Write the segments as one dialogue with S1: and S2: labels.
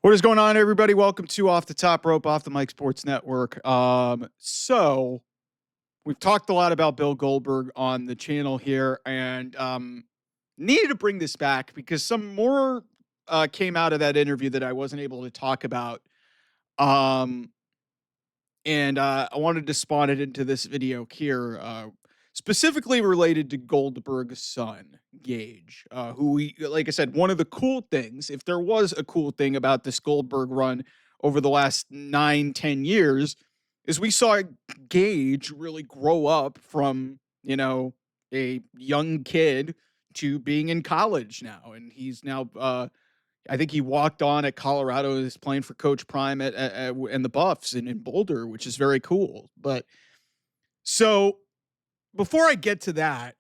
S1: What is going on, everybody? Welcome to Off the Top Rope, Off the Mic Sports Network. So we've talked a lot about Bill Goldberg on the channel here, and needed to bring this back because some more came out of that interview that I wasn't able to talk about. Um, and I wanted to spawn it into this video here, specifically related to Goldberg's son, Gage, who like I said, one of the cool things, if there was a cool thing about this Goldberg run over the last 9-10 years, is we saw Gage really grow up from, a young kid to being in college now. And he's now, I think he walked on at Colorado, is playing for Coach Prime and the Buffs in Boulder, which is very cool. But so before I get to that,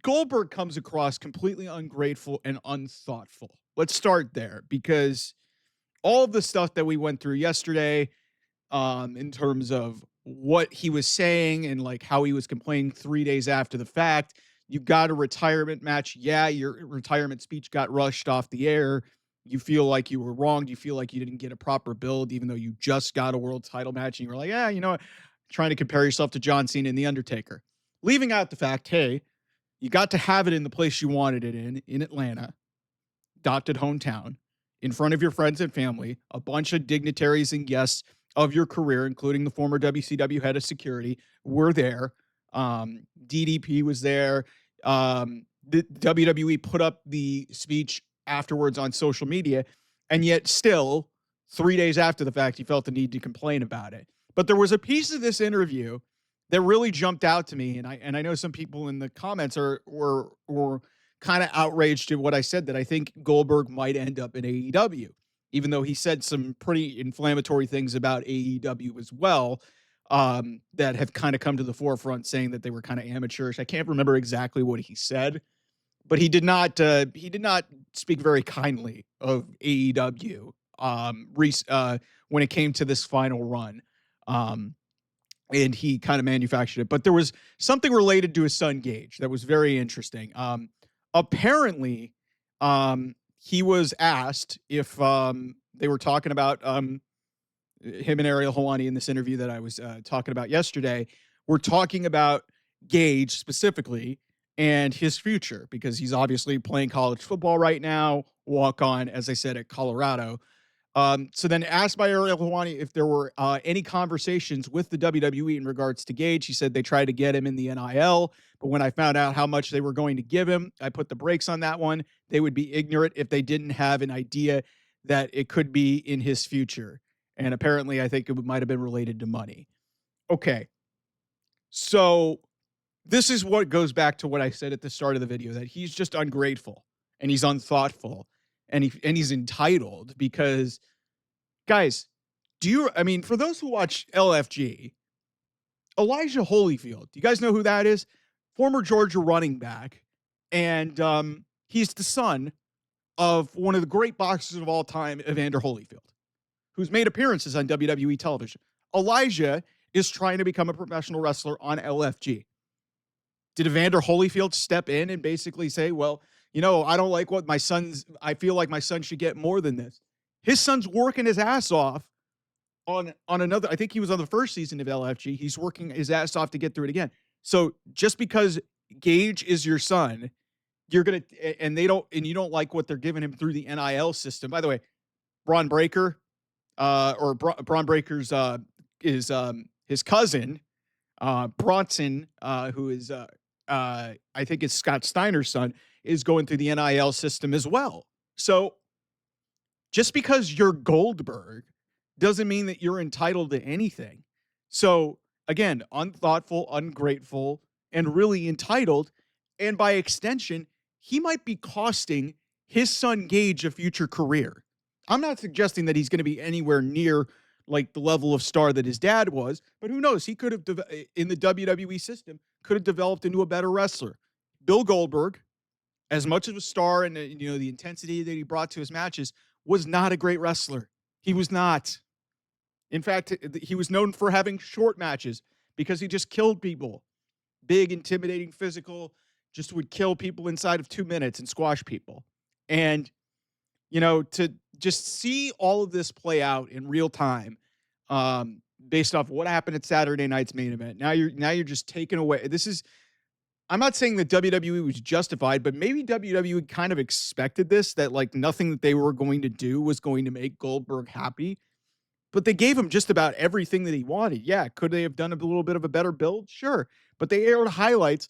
S1: Goldberg comes across completely ungrateful and unthoughtful. Let's start there because all of the stuff that we went through yesterday, in terms of what he was saying and like how he was complaining 3 days after the fact. You got a retirement match. Yeah, your retirement speech got rushed off the air. You feel like you were wronged. You feel like you didn't get a proper build, even though you just got a world title match. And you were like, yeah, you know what? Trying to compare yourself to John Cena and The Undertaker. Leaving out the fact, hey, you got to have it in the place you wanted it in Atlanta, adopted hometown, in front of your friends and family, a bunch of dignitaries and guests of your career, including the former WCW head of security, were there. DDP was there. The WWE put up the speech afterwards on social media, and yet still, 3 days after the fact, he felt the need to complain about it. But there was a piece of this interview that really jumped out to me, and I know some people in the comments were kind of outraged at what I said, that I think Goldberg might end up in AEW, even though he said some pretty inflammatory things about AEW as well, that have kind of come to the forefront, saying that they were kind of amateurish. I can't remember exactly what he said, but he did not speak very kindly of AEW when it came to this final run. And he kind of manufactured it. But there was something related to his son, Gage, that was very interesting. Apparently, he was asked if they were talking about him and Ariel Helwani in this interview that I was talking about yesterday. We're talking about Gage specifically and his future, because he's obviously playing college football right now, walk on, as I said, at Colorado. So then asked by Ariel Helwani if there were any conversations with the WWE in regards to Gage. He said they tried to get him in the NIL, but when I found out how much they were going to give him, I put the brakes on that one. They would be ignorant if they didn't have an idea that it could be in his future. And apparently, I think it might have been related to money. Okay. So this is what goes back to what I said at the start of the video, that he's just ungrateful and he's unthoughtful and he's entitled because, guys, for those who watch LFG, Elijah Holyfield, do you guys know who that is? Former Georgia running back. And he's the son of one of the great boxers of all time, Evander Holyfield, who's made appearances on WWE television. Elijah is trying to become a professional wrestler on LFG. Did Evander Holyfield step in and basically say, well, I don't like what I feel like my son should get more than this? His son's working his ass off on another. I think he was on the first season of LFG. He's working his ass off to get through it again. So just because Gage is your son, you don't like what they're giving him through the NIL system. By the way, Bronn Breaker, Bronn Breaker's is his cousin, Bronson, who is I think it's Scott Steiner's son, is going through the NIL system as well. So just because you're Goldberg doesn't mean that you're entitled to anything. So again, unthoughtful, ungrateful, and really entitled. And by extension, he might be costing his son Gage a future career. I'm not suggesting that he's going to be anywhere near like the level of star that his dad was, but who knows? He could have, in the WWE system, could have developed into a better wrestler. Bill Goldberg, as much of a star and the intensity that he brought to his matches, was not a great wrestler. He was not. In fact, he was known for having short matches because he just killed people. Big, intimidating, physical, just would kill people inside of 2 minutes and squash people. And to just see all of this play out in real time, based off what happened at Saturday night's main event. Now you're just taking away. This is I'm not saying that WWE was justified, but maybe WWE kind of expected this, that like nothing that they were going to do was going to make Goldberg happy. But they gave him just about everything that he wanted. Yeah, could they have done a little bit of a better build? Sure. But they aired highlights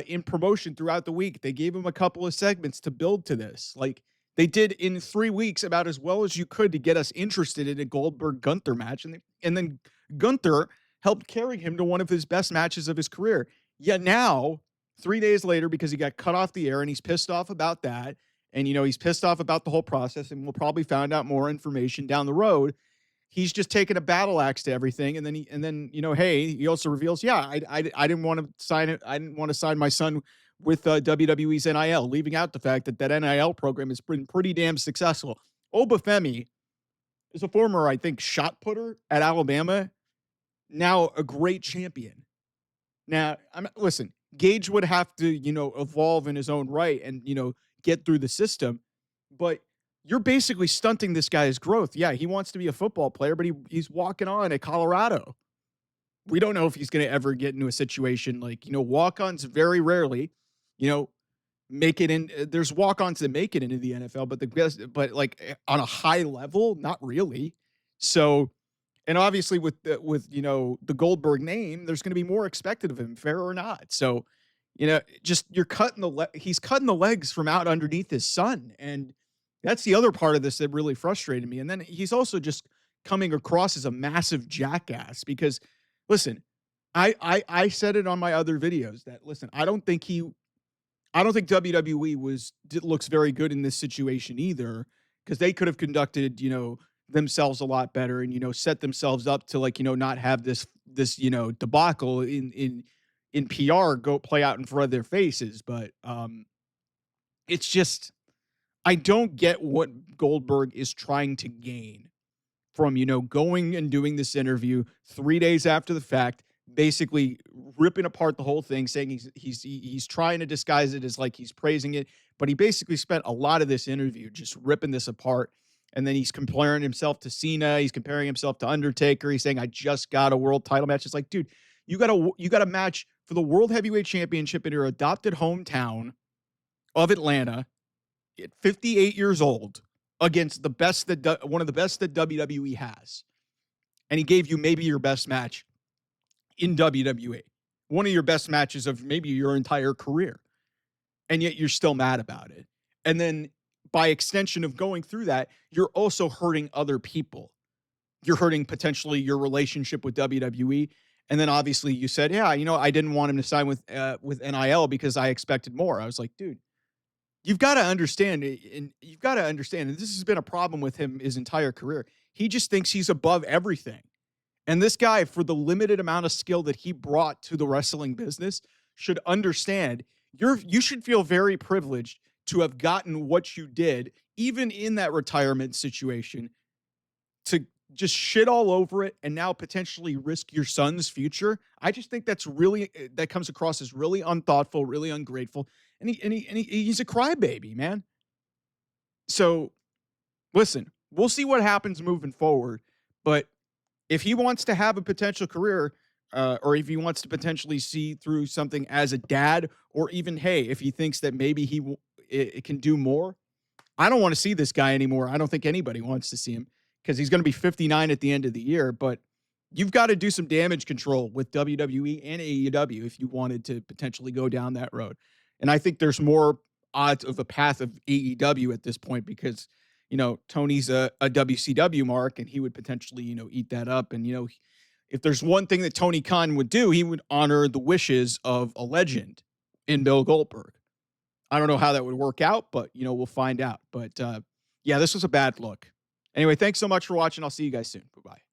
S1: in promotion throughout the week. They gave him a couple of segments to build to this. Like they did in 3 weeks about as well as you could to get us interested in a Goldberg Gunther match. And then Gunther helped carry him to one of his best matches of his career. Yet now, 3 days later, because he got cut off the air and he's pissed off about that, and he's pissed off about the whole process, and we'll probably find out more information down the road. He's just taking a battle axe to everything, and then hey, he also reveals, yeah, I didn't want to sign it. I didn't want to sign my son with WWE's NIL, leaving out the fact that NIL program has been pretty damn successful. Obafemi is a former, I think, shot putter at Alabama, now a great champion. Now, listen, Gage would have to, evolve in his own right and, get through the system, but you're basically stunting this guy's growth. Yeah, he wants to be a football player, but he's walking on at Colorado. We don't know if he's going to ever get into a situation like, walk-ons very rarely, you know, make it in. There's walk-ons that make it into the NFL, but on a high level, not really. So, and obviously with the Goldberg name, there's going to be more expected of him, fair or not. So, just he's cutting the legs from out underneath his son, and that's the other part of this that really frustrated me. And then he's also just coming across as a massive jackass because, listen, I said it on my other videos that, listen, I don't think WWE looks very good in this situation either, because they could have conducted, themselves a lot better and, set themselves up to, like, not have this debacle in PR go play out in front of their faces. But it's just, I don't get what Goldberg is trying to gain from, going and doing this interview 3 days after the fact, basically ripping apart the whole thing, saying he's trying to disguise it as like he's praising it, but he basically spent a lot of this interview just ripping this apart. And then he's comparing himself to Cena, he's comparing himself to Undertaker. He's saying, "I just got a world title match." It's like, dude, you got a match for the World Heavyweight Championship in your adopted hometown of Atlanta at 58 years old against one of the best that WWE has. And he gave you maybe your best match in WWE, one of your best matches of maybe your entire career. And yet you're still mad about it. And then by extension of going through that, you're also hurting other people. You're hurting potentially your relationship with WWE. And then obviously you said, yeah, I didn't want him to sign with NIL because I expected more. I was like, dude, you've got to understand, and this has been a problem with him his entire career. He just thinks he's above everything. And this guy, for the limited amount of skill that he brought to the wrestling business, should understand you should feel very privileged to have gotten what you did, even in that retirement situation, to just shit all over it and now potentially risk your son's future. I just think that comes across as really unthoughtful, really ungrateful. And he's a crybaby, man. So listen, we'll see what happens moving forward. But if he wants to have a potential career, or if he wants to potentially see through something as a dad, or even, hey, if he thinks that maybe it can do more, I don't want to see this guy anymore. I don't think anybody wants to see him because he's going to be 59 at the end of the year. But you've got to do some damage control with WWE and AEW if you wanted to potentially go down that road. And I think there's more odds of a path of AEW at this point because, Tony's a WCW mark and he would potentially, eat that up. And, if there's one thing that Tony Khan would do, he would honor the wishes of a legend in Bill Goldberg. I don't know how that would work out, but, we'll find out. But, yeah, this was a bad look. Anyway, thanks so much for watching. I'll see you guys soon. Bye-bye.